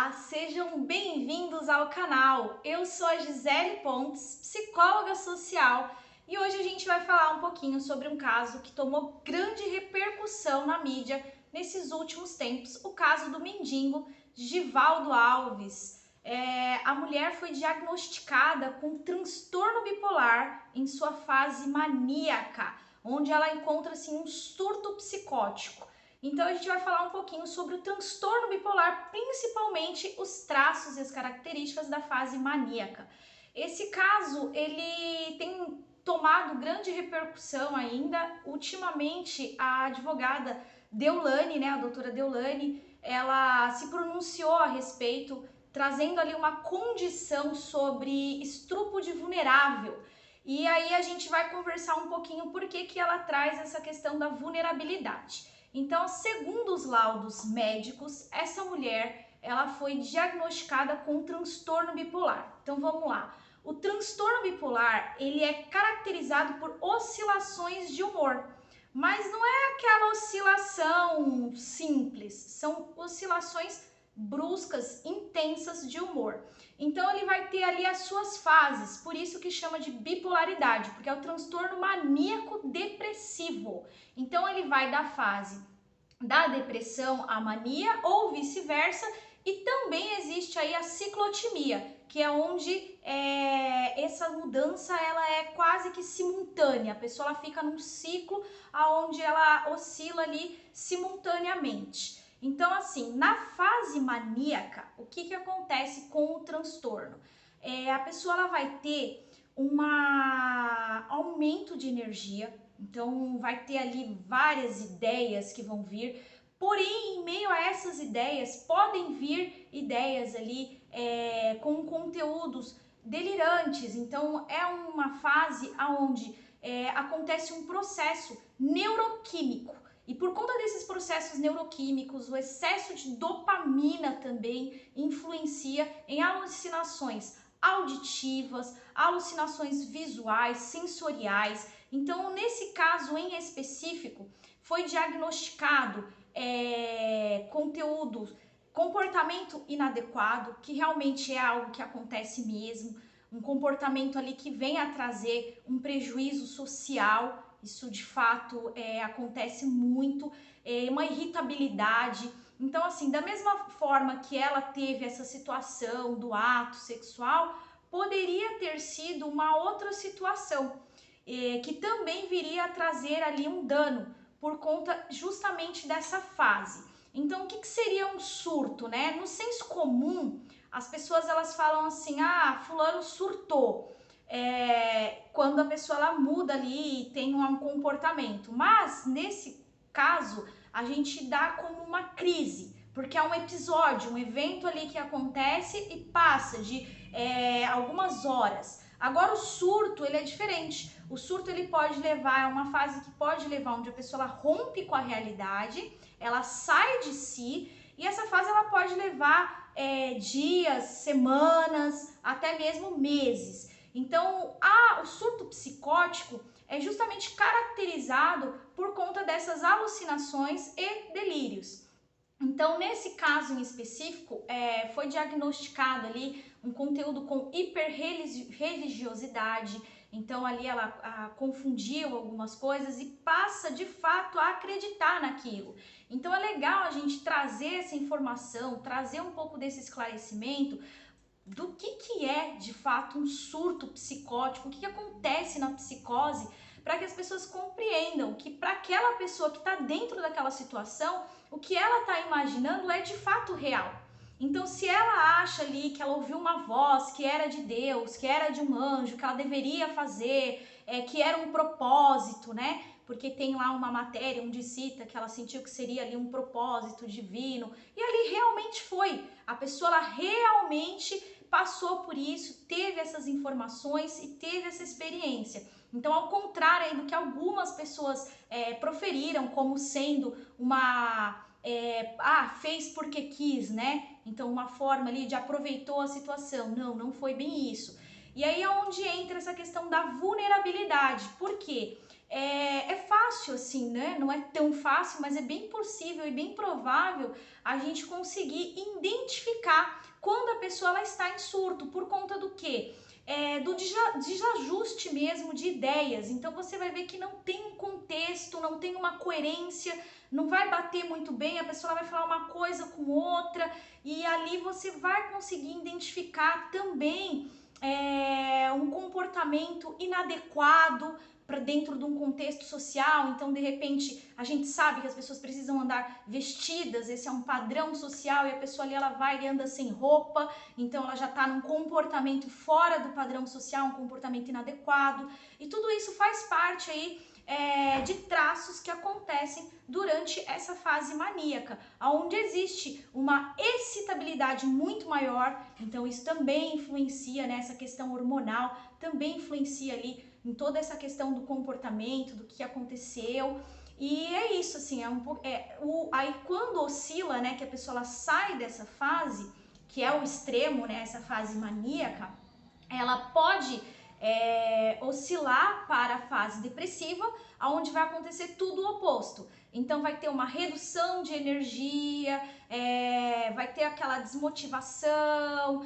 Olá, sejam bem-vindos ao canal. Eu sou a Gisele Pontes, psicóloga social, e hoje a gente vai falar um pouquinho sobre um caso que tomou grande repercussão na mídia nesses últimos tempos, o caso do mendigo Givaldo Alves. A mulher foi diagnosticada com transtorno bipolar em sua fase maníaca, onde ela encontra assim, um surto psicótico. Então a gente vai falar um pouquinho sobre o transtorno bipolar, principalmente os traços e as características da fase maníaca. Esse caso, ele tem tomado grande repercussão ainda. Ultimamente, a advogada Deolane, a doutora Deolane, ela se pronunciou a respeito, trazendo ali uma condição sobre estupro de vulnerável. E aí a gente vai conversar um pouquinho por que ela traz essa questão da vulnerabilidade. Então, segundo os laudos médicos, essa mulher ela foi diagnosticada com transtorno bipolar. Então, vamos lá. O transtorno bipolar ele é caracterizado por oscilações de humor, mas não é aquela oscilação simples, são oscilações bruscas, intensas de humor. Então ele vai ter ali as suas fases, por isso que chama de bipolaridade, porque é o transtorno maníaco depressivo. Então ele vai da fase da depressão à mania ou vice-versa, e também existe aí a ciclotimia, que é onde essa mudança ela é quase que simultânea, a pessoa ela fica num ciclo onde ela oscila ali simultaneamente. Então, assim, na fase maníaca, o que acontece com o transtorno? A pessoa ela vai ter um aumento de energia, então vai ter ali várias ideias que vão vir, porém, em meio a essas ideias, podem vir ideias ali com conteúdos delirantes. Então, é uma fase onde acontece um processo neuroquímico. E por conta desses processos neuroquímicos, o excesso de dopamina também influencia em alucinações auditivas, alucinações visuais, sensoriais. Então, nesse caso em específico, foi diagnosticado comportamento inadequado, que realmente é algo que acontece mesmo, um comportamento ali que vem a trazer um prejuízo social. Isso de fato acontece muito, uma irritabilidade. Então, assim, da mesma forma que ela teve essa situação do ato sexual, poderia ter sido uma outra situação que também viria a trazer ali um dano por conta justamente dessa fase. Então, o que seria um surto, né? No senso comum, as pessoas elas falam assim, fulano surtou. Quando a pessoa ela muda ali e tem um comportamento, mas nesse caso a gente dá como uma crise, porque é um episódio, um evento ali que acontece e passa de algumas horas. Agora o surto ele é diferente. O surto ele pode levar a uma fase que pode levar onde a pessoa ela rompe com a realidade, ela sai de si, e essa fase ela pode levar dias, semanas, até mesmo meses. Então, o surto psicótico é justamente caracterizado por conta dessas alucinações e delírios. Então, nesse caso em específico, foi diagnosticado ali um conteúdo com hiperreligiosidade. Então, ali ela confundiu algumas coisas e passa de fato a acreditar naquilo. Então, é legal a gente trazer essa informação, trazer um pouco desse esclarecimento do que é de fato um surto psicótico, o que acontece na psicose, para que as pessoas compreendam que para aquela pessoa que está dentro daquela situação, o que ela está imaginando é de fato real. Então, se ela acha ali que ela ouviu uma voz que era de Deus, que era de um anjo, que ela deveria fazer, que era um propósito, né? Porque tem lá uma matéria onde cita que ela sentiu que seria ali um propósito divino, e ali realmente foi. A pessoa ela realmente passou por isso, teve essas informações e teve essa experiência. Então, ao contrário do que algumas pessoas proferiram como sendo uma fez porque quis, né? Então, uma forma ali de aproveitou a situação. Não foi bem isso. E aí é onde entra essa questão da vulnerabilidade. Por quê? É fácil assim, né? Não é tão fácil, mas é bem possível e bem provável a gente conseguir identificar identificar quando a pessoa ela está em surto, por conta do quê? Do desajuste mesmo de ideias. Então você vai ver que não tem um contexto, não tem uma coerência, não vai bater muito bem, a pessoa vai falar uma coisa com outra, e ali você vai conseguir identificar também um comportamento inadequado para dentro de um contexto social. Então, de repente, a gente sabe que as pessoas precisam andar vestidas, esse é um padrão social, e a pessoa ali ela vai e anda sem roupa, então ela já está num comportamento fora do padrão social, um comportamento inadequado, e tudo isso faz parte aí de traços que acontecem durante essa fase maníaca, onde existe uma excitabilidade muito maior. Então isso também influencia nessa questão hormonal, também influencia ali em toda essa questão do comportamento, do que aconteceu. E é isso, assim, aí quando oscila, né, que a pessoa ela sai dessa fase, que é o extremo, né, essa fase maníaca, ela pode oscilar para a fase depressiva, onde vai acontecer tudo o oposto. Então vai ter uma redução de energia, vai ter aquela desmotivação,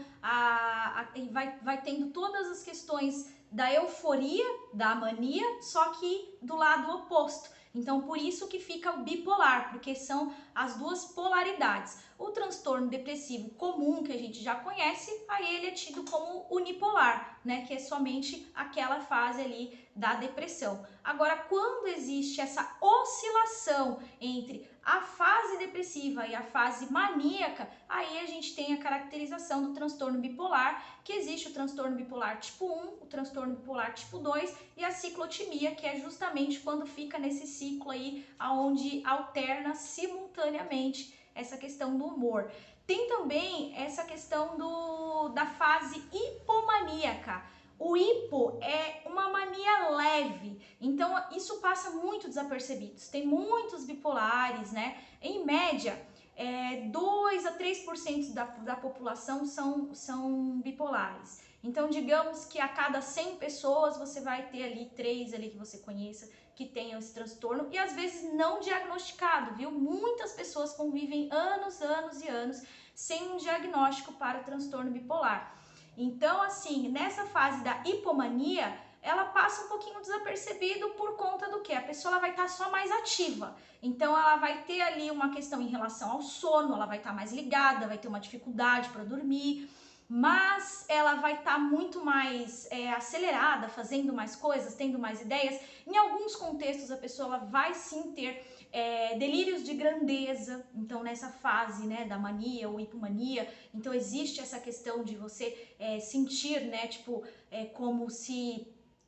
vai tendo todas as questões da euforia, da mania, só que do lado oposto. Então, por isso que fica o bipolar, porque são as duas polaridades. O transtorno depressivo comum, que a gente já conhece, aí ele é tido como unipolar, né? Que é somente aquela fase ali da depressão. Agora, quando existe essa oscilação entre a fase depressiva e a fase maníaca, aí a gente tem a caracterização do transtorno bipolar, que existe o transtorno bipolar tipo 1, o transtorno bipolar tipo 2 e a ciclotimia, que é justamente quando fica nesse ciclo aí, onde alterna simultaneamente essa questão do humor. Tem também essa questão da fase hipomaníaca. O hipo é uma mania leve, então isso passa muito desapercebido. Tem muitos bipolares, né? Em média, 2 a 3% da população são bipolares. Então, digamos que a cada 100 pessoas você vai ter ali 3 ali que você conheça que tenham esse transtorno, e às vezes não diagnosticado, viu? Muitas pessoas convivem anos e anos sem um diagnóstico para transtorno bipolar. Então, assim, nessa fase da hipomania, ela passa um pouquinho desapercebido por conta do que? A pessoa ela vai estar só mais ativa. Então, ela vai ter ali uma questão em relação ao sono, ela vai estar mais ligada, vai ter uma dificuldade para dormir, mas ela vai estar muito mais acelerada, fazendo mais coisas, tendo mais ideias. Em alguns contextos, a pessoa ela vai sim ter delírios de grandeza, então nessa fase, né, da mania ou hipomania, então existe essa questão de você sentir, né, tipo, como se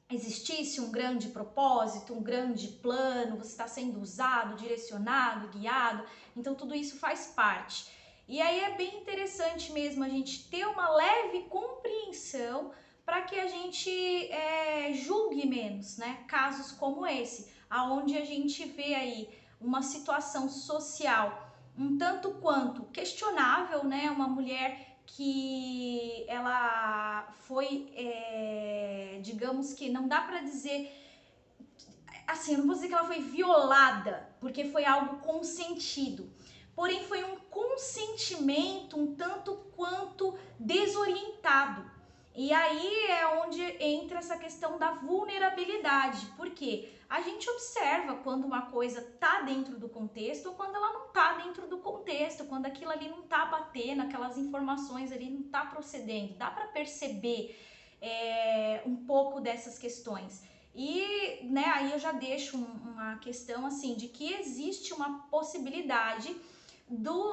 existisse um grande propósito, um grande plano, você está sendo usado, direcionado, guiado, então tudo isso faz parte. E aí é bem interessante mesmo a gente ter uma leve compreensão para que a gente julgue menos, né, casos como esse, aonde a gente vê aí uma situação social um tanto quanto questionável, né? Uma mulher que ela foi, digamos que não dá para dizer, assim, eu não vou dizer que ela foi violada, porque foi algo consentido. Porém, foi um consentimento um tanto quanto desorientado. E aí é onde entra essa questão da vulnerabilidade, porque a gente observa quando uma coisa tá dentro do contexto ou quando ela não tá dentro do contexto, quando aquilo ali não tá batendo, aquelas informações ali não tá procedendo. Dá para perceber um pouco dessas questões. E, né, aí eu já deixo uma questão assim de que existe uma possibilidade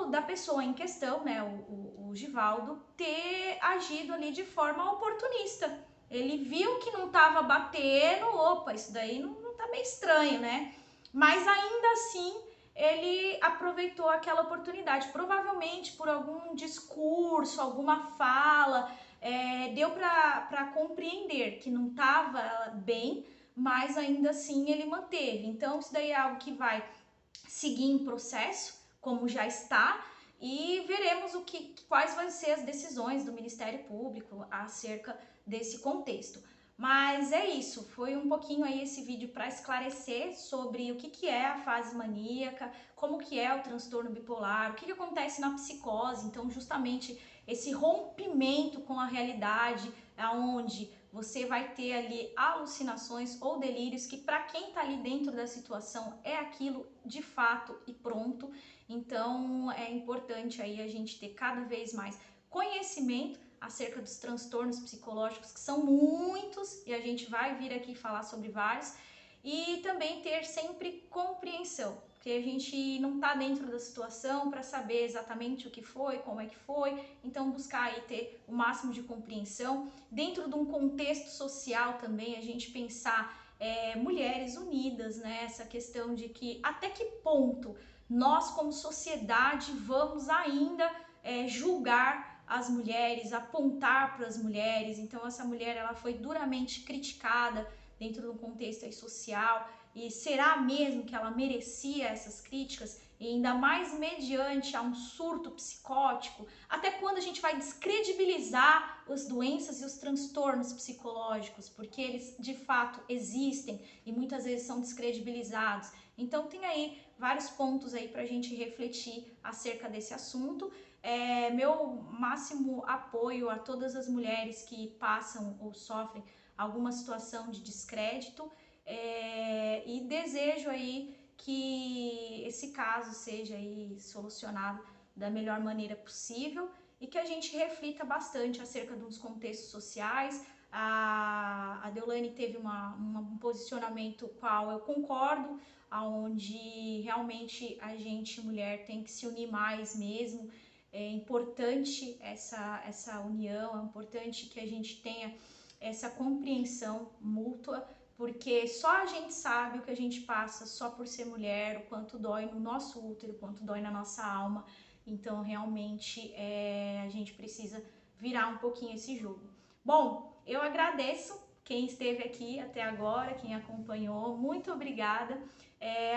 da pessoa em questão, né, o Givaldo, ter agido ali de forma oportunista. Ele viu que não estava batendo, opa, isso daí não tá meio estranho, né? Mas ainda assim, ele aproveitou aquela oportunidade, provavelmente por algum discurso, alguma fala, deu para compreender que não estava bem, mas ainda assim ele manteve. Então, isso daí é algo que vai seguir em processo, como já está, e veremos quais vão ser as decisões do Ministério Público acerca desse contexto. Mas é isso, foi um pouquinho aí esse vídeo para esclarecer sobre o que é a fase maníaca, como que é o transtorno bipolar, o que acontece na psicose. Então, justamente esse rompimento com a realidade, aonde você vai ter ali alucinações ou delírios que para quem está ali dentro da situação é aquilo de fato e pronto. Então, é importante aí a gente ter cada vez mais conhecimento acerca dos transtornos psicológicos, que são muitos, e a gente vai vir aqui falar sobre vários, e também ter sempre compreensão, porque a gente não está dentro da situação para saber exatamente o que foi, como é que foi, então buscar aí ter o máximo de compreensão, dentro de um contexto social também, a gente pensar mulheres unidas, né? Essa questão de que até que ponto nós como sociedade vamos ainda julgar as mulheres, apontar para as mulheres. Então essa mulher ela foi duramente criticada dentro de um contexto aí social, e será mesmo que ela merecia essas críticas? E ainda mais mediante a um surto psicótico, até quando a gente vai descredibilizar as doenças e os transtornos psicológicos, porque eles de fato existem e muitas vezes são descredibilizados. Então tem aí vários pontos aí para a gente refletir acerca desse assunto. Meu máximo apoio a todas as mulheres que passam ou sofrem alguma situação de descrédito, e desejo aí que esse caso seja aí solucionado da melhor maneira possível e que a gente reflita bastante acerca dos contextos sociais. A Deolane teve um posicionamento qual eu concordo, onde realmente a gente, mulher, tem que se unir mais mesmo. É importante essa união, é importante que a gente tenha essa compreensão mútua, porque só a gente sabe o que a gente passa só por ser mulher, o quanto dói no nosso útero, o quanto dói na nossa alma. Então, realmente, a gente precisa virar um pouquinho esse jogo. Bom, eu agradeço quem esteve aqui até agora, quem acompanhou, muito obrigada.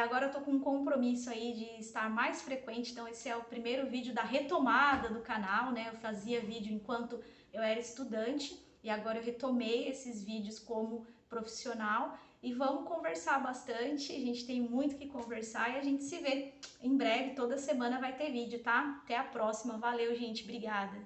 Agora eu tô com um compromisso aí de estar mais frequente, então esse é o primeiro vídeo da retomada do canal, né? Eu fazia vídeo enquanto eu era estudante e agora eu retomei esses vídeos como profissional e vamos conversar bastante. A gente tem muito que conversar e a gente se vê em breve. Toda semana vai ter vídeo, tá? Até a próxima. Valeu, gente. Obrigada.